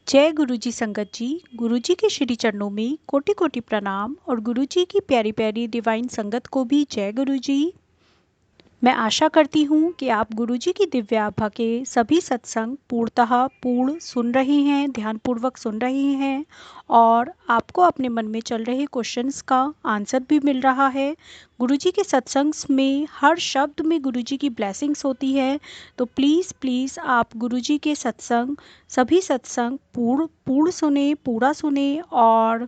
जय गुरुजी संगत जी। गुरुजी के श्री चरणों में कोटि कोटि प्रणाम और गुरुजी की प्यारी प्यारी डिवाइन संगत को भी जय गुरुजी। मैं आशा करती हूँ कि आप गुरुजी की दिव्य आभा के सभी सत्संग पूर्ण सुन रहे हैं, ध्यानपूर्वक सुन रहे हैं और आपको अपने मन में चल रहे क्वेश्चंस का आंसर भी मिल रहा है। गुरुजी के सत्संग में हर शब्द में गुरुजी की ब्लेसिंग्स होती है, तो प्लीज़ प्लीज़ आप गुरुजी के सत्संग सभी सत्संग पूर्ण सुने, पूरा सुने और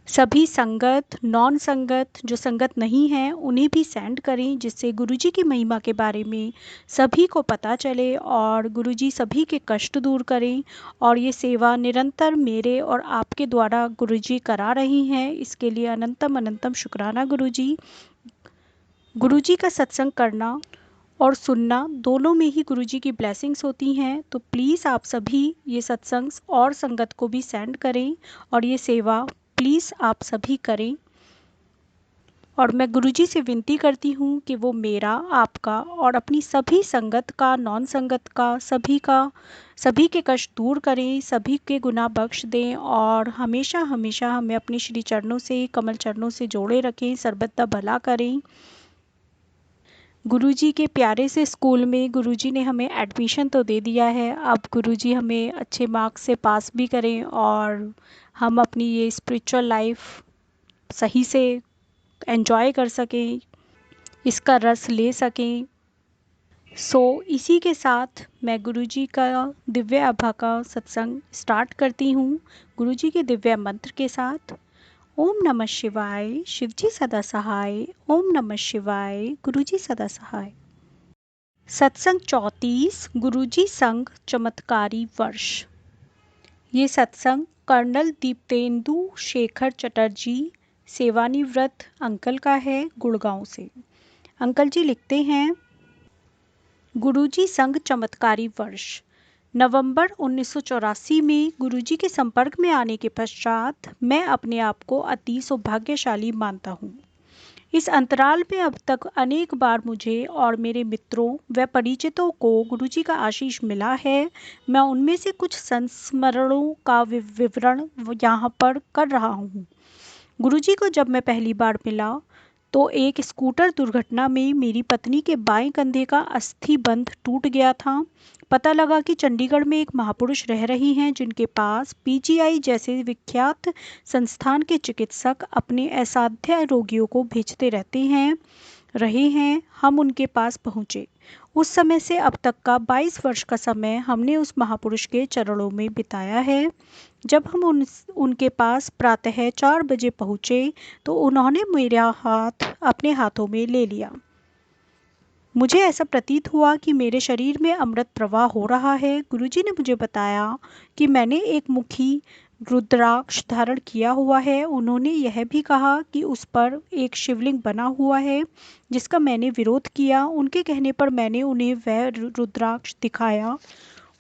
सभी संगत नॉन संगत जो संगत नहीं है उन्हें भी सेंड करें, जिससे गुरुजी की महिमा के बारे में सभी को पता चले और गुरुजी सभी के कष्ट दूर करें। और ये सेवा निरंतर मेरे और आपके द्वारा गुरुजी करा रही हैं, इसके लिए अनंतम अनंतम शुक्राना गुरुजी। गुरुजी का सत्संग करना और सुनना दोनों में ही गुरुजी की ब्लेसिंग्स होती हैं, तो प्लीज़ आप सभी ये सत्संग और संगत को भी सेंड करें और ये सेवा प्लीज़ आप सभी करें। और मैं गुरुजी से विनती करती हूँ कि वो मेरा, आपका और अपनी सभी संगत का, नॉन संगत का, सभी के कष्ट दूर करें, सभी के गुनाह बख्श दें और हमेशा हमेशा हमें अपने श्री चरणों से, कमल चरणों से जोड़े रखें, सर्वदा भला करें। गुरुजी के प्यारे से स्कूल में गुरुजी ने हमें एडमिशन तो दे दिया है, अब गुरुजी हमें अच्छे मार्क्स से पास भी करें और हम अपनी ये स्पिरिचुअल लाइफ सही से एंजॉय कर सकें, इसका रस ले सकें। इसी के साथ मैं गुरुजी का दिव्य आभा का सत्संग स्टार्ट करती हूँ गुरुजी के दिव्य मंत्र के साथ। ओम नमः शिवाय, शिवजी सदा सहाय। ओम नमः शिवाय, गुरुजी सदा सहाय। सत्संग 34 गुरुजी संग चमत्कारी वर्ष। ये सत्संग कर्नल दीप्तेंदु शेखर चटर्जी सेवानिवृत्त अंकल का है, गुड़गांव से। अंकल जी लिखते हैं, गुरुजी संग चमत्कारी वर्ष। नवंबर 1984 में गुरुजी के संपर्क में आने के पश्चात मैं अपने आप को अति सौभाग्यशाली मानता हूँ। इस अंतराल में अब तक अनेक बार मुझे और मेरे मित्रों व परिचितों को गुरुजी का आशीष मिला है। मैं उनमें से कुछ संस्मरणों का विवरण यहाँ पर कर रहा हूँ। गुरुजी को जब मैं पहली बार मिला तो एक स्कूटर दुर्घटना में मेरी पत्नी के बाएं कंधे का अस्थि बंध टूट गया था। पता लगा कि चंडीगढ़ में एक महापुरुष रह रही हैं जिनके पास पीजीआई जैसे विख्यात संस्थान के चिकित्सक अपने असाध्य रोगियों को भेजते रहे हैं। हम उनके पास पहुँचे। उस समय से अब तक का 22 वर्ष का समय हमने उस महापुरुष के चरणों में बिताया है। जब हम उनके पास प्रातः 4 बजे पहुँचे तो उन्होंने मेरा हाथ अपने हाथों में ले लिया। मुझे ऐसा प्रतीत हुआ कि मेरे शरीर में अमृत प्रवाह हो रहा है। गुरुजी ने मुझे बताया कि मैंने एक मुखी रुद्राक्ष धारण किया हुआ है। उन्होंने यह भी कहा कि उस पर एक शिवलिंग बना हुआ है, जिसका मैंने विरोध किया। उनके कहने पर मैंने उन्हें वह रुद्राक्ष दिखाया।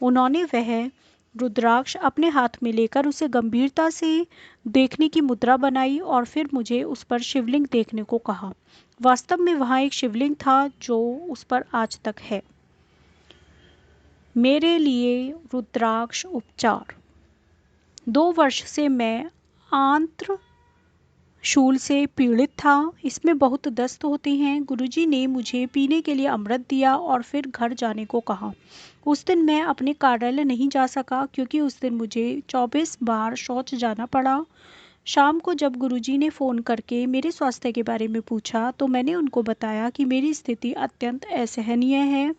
उन्होंने वह रुद्राक्ष अपने हाथ में लेकर उसे गंभीरता से देखने की मुद्रा बनाई और फिर मुझे उस पर शिवलिंग देखने को कहा। वास्तव में वहाँ एक शिवलिंग था जो उस पर आज तक है। मेरे लिए रुद्राक्ष उपचार। 2 वर्ष से मैं आंत्र शूल से पीड़ित था। इसमें बहुत दस्त होते हैं। गुरुजी ने मुझे पीने के लिए अमृत दिया और फिर घर जाने को कहा। उस दिन मैं अपने कार्यालय नहीं जा सका क्योंकि उस दिन मुझे 24 बार शौच जाना पड़ा। शाम को जब गुरुजी ने फ़ोन करके मेरे स्वास्थ्य के बारे में पूछा तो मैंने उनको बताया कि मेरी स्थिति अत्यंत असहनीय है।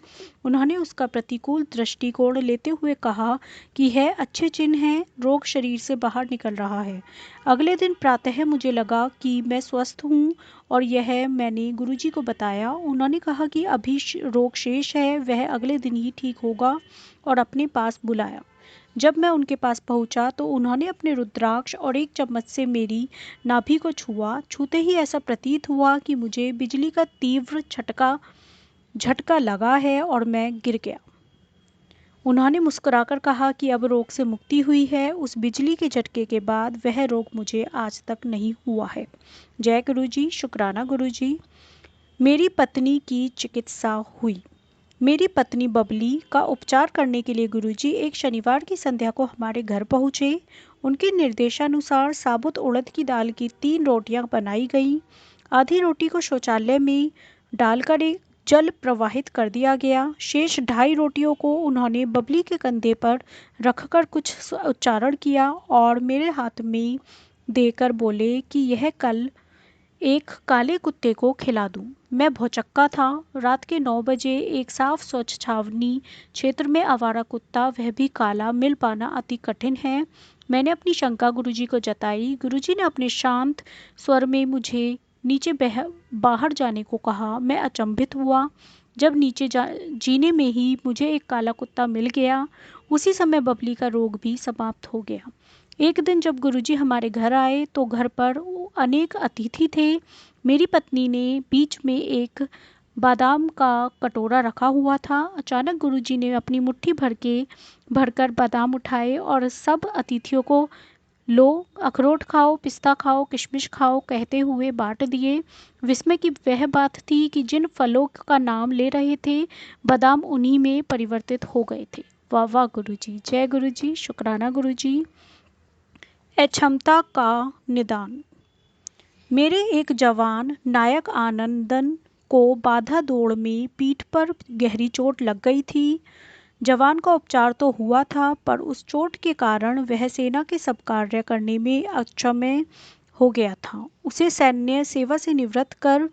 उन्होंने उसका प्रतिकूल दृष्टिकोण लेते हुए कहा कि यह अच्छे चिन्ह हैं, रोग शरीर से बाहर निकल रहा है। अगले दिन प्रातः मुझे लगा कि मैं स्वस्थ हूँ और यह मैंने गुरुजी को बताया। उन्होंने कहा कि अभी रोग शेष है, वह अगले दिन ही ठीक होगा और अपने पास बुलाया। जब मैं उनके पास पहुंचा तो उन्होंने अपने रुद्राक्ष और एक चम्मच से मेरी नाभि को छुआ। छूते ही ऐसा प्रतीत हुआ कि मुझे बिजली का तीव्र झटका लगा है और मैं गिर गया। उन्होंने मुस्कुराकर कहा कि अब रोग से मुक्ति हुई है। उस बिजली के झटके के बाद वह रोग मुझे आज तक नहीं हुआ है। जय गुरुजी, शुक्राना गुरुजी। मेरी पत्नी की चिकित्सा हुई। मेरी पत्नी बबली का उपचार करने के लिए गुरुजी एक शनिवार की संध्या को हमारे घर पहुंचे। उनके निर्देशानुसार साबुत उड़द की दाल की 3 रोटियां बनाई गईं। आधी रोटी को शौचालय में डालकर एक जल प्रवाहित कर दिया गया। शेष 2.5 रोटियों को उन्होंने बबली के कंधे पर रखकर कुछ उच्चारण किया और मेरे हाथ में देकर बोले कि यह कल एक काले कुत्ते को खिला दूं। मैं भौचक्का था। रात के 9 बजे एक साफ स्वच्छ छावनी क्षेत्र में आवारा कुत्ता, वह भी काला, मिल पाना अति कठिन है। मैंने अपनी शंका गुरुजी को जताई। गुरुजी ने अपने शांत स्वर में मुझे नीचे बाहर जाने को कहा। मैं अचंभित हुआ जब नीचे जीने में ही मुझे एक काला कुत्ता मिल गया। उसी समय बबली का रोग भी समाप्त हो गया। एक दिन जब गुरुजी हमारे घर आए तो घर पर अनेक अतिथि थे। मेरी पत्नी ने बीच में एक बादाम का कटोरा रखा हुआ था। अचानक गुरुजी ने अपनी मुट्ठी भरकर बादाम उठाए और सब अतिथियों को लो, अखरोट खाओ, पिस्ता खाओ, किशमिश खाओ कहते हुए बांट दिए। विस्मय की वह बात थी कि जिन फलों का नाम ले रहे थे, बादाम उन्हीं में परिवर्तित हो गए थे। वाह वाह गुरुजी, जय गुरुजी, शुक्राना गुरुजी। अक्षमता का निदान। मेरे एक जवान नायक आनंदन को बाधा दौड़ में पीठ पर गहरी चोट लग गई थी। जवान का उपचार तो हुआ था, पर उस चोट के कारण वह सेना के सब कार्य करने में अक्षम हो गया था। उसे सैन्य सेवा से निवृत्त कर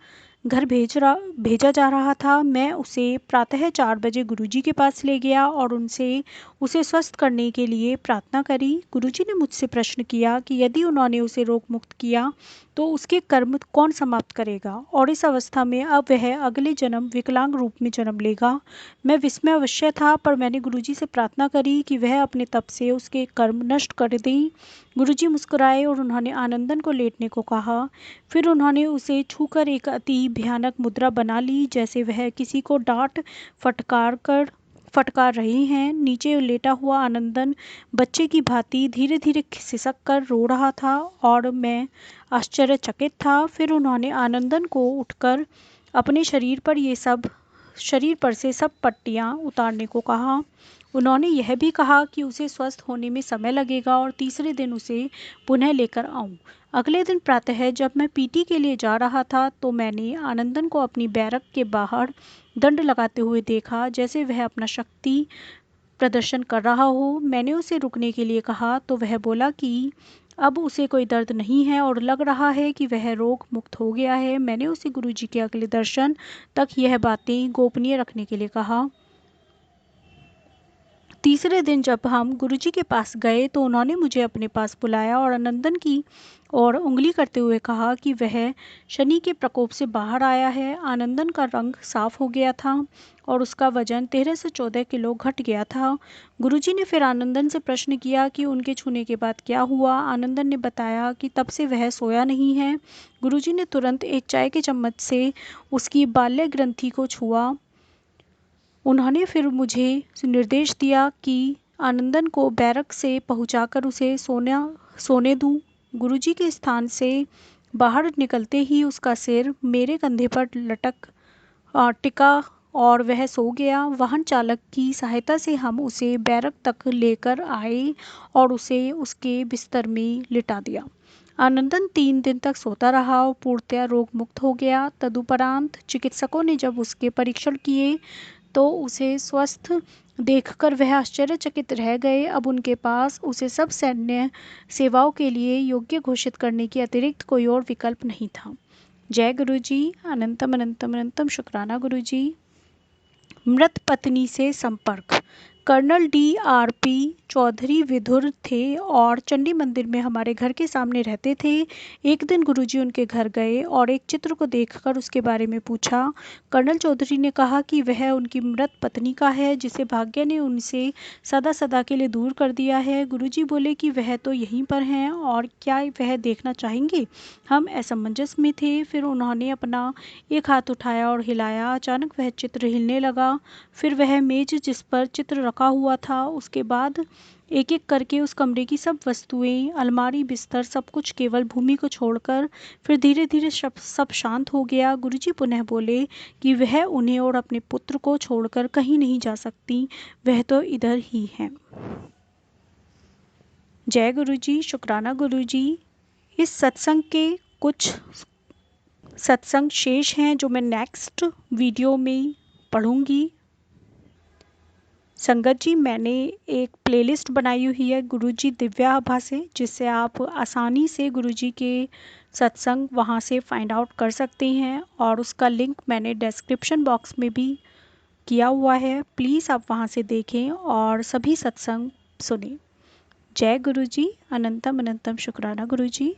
घर भेजा जा रहा था। मैं उसे प्रातः 4 बजे गुरुजी के पास ले गया और उसे स्वस्थ करने के लिए प्रार्थना करी। गुरुजी ने मुझसे प्रश्न किया कि यदि उन्होंने उसे रोग मुक्त किया तो उसके कर्म कौन समाप्त करेगा और इस अवस्था में अब वह अगले जन्म विकलांग रूप में जन्म लेगा। मैं विस्मय अवश्य था, पर मैंने गुरुजी से प्रार्थना करी कि वह अपने तप से उसके कर्म नष्ट कर दें। गुरुजी मुस्कुराए और उन्होंने आनंदन को लेटने को कहा। फिर उन्होंने उसे छूकर एक अति भयानक मुद्रा बना ली, जैसे वह किसी को डांट फटकार रहे हैं। नीचे लेटा हुआ आनंदन बच्चे की भांति धीरे धीरे सिसक कर रो रहा था और मैं आश्चर्यचकित था। फिर उन्होंने आनंदन को उठकर अपने शरीर पर से सब पट्टियां उतारने को कहा। उन्होंने यह भी कहा कि उसे स्वस्थ होने में समय लगेगा और तीसरे दिन उसे पुनः लेकर आऊं। अगले दिन प्रातः जब मैं पीटी के लिए जा रहा था तो मैंने आनंदन को अपनी बैरक के बाहर दंड लगाते हुए देखा, जैसे वह अपना शक्ति प्रदर्शन कर रहा हो। मैंने उसे रुकने के लिए कहा तो वह बोला कि अब उसे कोई दर्द नहीं है और लग रहा है कि वह रोग मुक्त हो गया है। मैंने उसे गुरुजी के अगले दर्शन तक यह बातें गोपनीय रखने के लिए कहा। तीसरे दिन जब हम गुरुजी के पास गए तो उन्होंने मुझे अपने पास बुलाया और आनंदन की ओर उंगली करते हुए कहा कि वह शनि के प्रकोप से बाहर आया है। आनंदन का रंग साफ हो गया था और उसका वजन 13 से 14 किलो घट गया था। गुरुजी ने फिर आनंदन से प्रश्न किया कि उनके छूने के बाद क्या हुआ। आनंदन ने बताया कि तब से वह सोया नहीं है। गुरुजी ने तुरंत एक चाय के चम्मच से उसकी बाल्य ग्रंथि को छुआ। उन्होंने फिर मुझे निर्देश दिया कि आनंदन को बैरक से पहुंचाकर उसे सोने दूं। गुरुजी के स्थान से बाहर निकलते ही उसका सिर मेरे कंधे पर टिका और वह सो गया। वाहन चालक की सहायता से हम उसे बैरक तक लेकर आए और उसे उसके बिस्तर में लिटा दिया। आनंदन 3 दिन तक सोता रहा और पूर्णतया रोग मुक्त हो गया। तदुपरांत चिकित्सकों ने जब उसके परीक्षण किए तो उसे स्वस्थ देखकर वह आश्चर्यचकित रह गए। अब उनके पास उसे सब सैन्य सेवाओं के लिए योग्य घोषित करने के अतिरिक्त कोई और विकल्प नहीं था। जय गुरुजी, अनंतम अनंतम अनंतम शुक्राना गुरुजी। मृत पत्नी से संपर्क। कर्नल DRP चौधरी विधुर थे और चंडी मंदिर में हमारे घर के सामने रहते थे। एक दिन गुरुजी उनके घर गए और एक चित्र को देखकर उसके बारे में पूछा। कर्नल चौधरी ने कहा कि वह उनकी मृत पत्नी का है, जिसे भाग्य ने उनसे सदा सदा के लिए दूर कर दिया है। गुरुजी बोले कि वह तो यहीं पर हैं और क्या वह देखना चाहेंगे। हम असमंजस में थे। फिर उन्होंने अपना एक हाथ उठाया और हिलाया। अचानक वह चित्र हिलने लगा। फिर वह मेज जिस पर चित्र रखा ढका हुआ था। उसके बाद एक एक करके उस कमरे की सब वस्तुएं, अलमारी, बिस्तर, सब कुछ केवल भूमि को छोड़कर फिर धीरे धीरे सब शांत हो गया। गुरुजी पुनः बोले कि वह उन्हें और अपने पुत्र को छोड़कर कहीं नहीं जा सकती, वह तो इधर ही है। जय गुरुजी, शुक्राना गुरुजी। इस सत्संग के कुछ सत्संग शेष हैं जो मैं नेक्स्ट वीडियो में पढ़ूंगी। संगत जी, मैंने एक प्लेलिस्ट बनाई हुई है गुरुजी दिव्या आभा से, जिससे आप आसानी से गुरुजी के सत्संग वहां से फाइंड आउट कर सकते हैं, और उसका लिंक मैंने डिस्क्रिप्शन बॉक्स में भी किया हुआ है। प्लीज़ आप वहां से देखें और सभी सत्संग सुनें। जय गुरुजी, अनंतम अनंतम शुक्राना गुरुजी।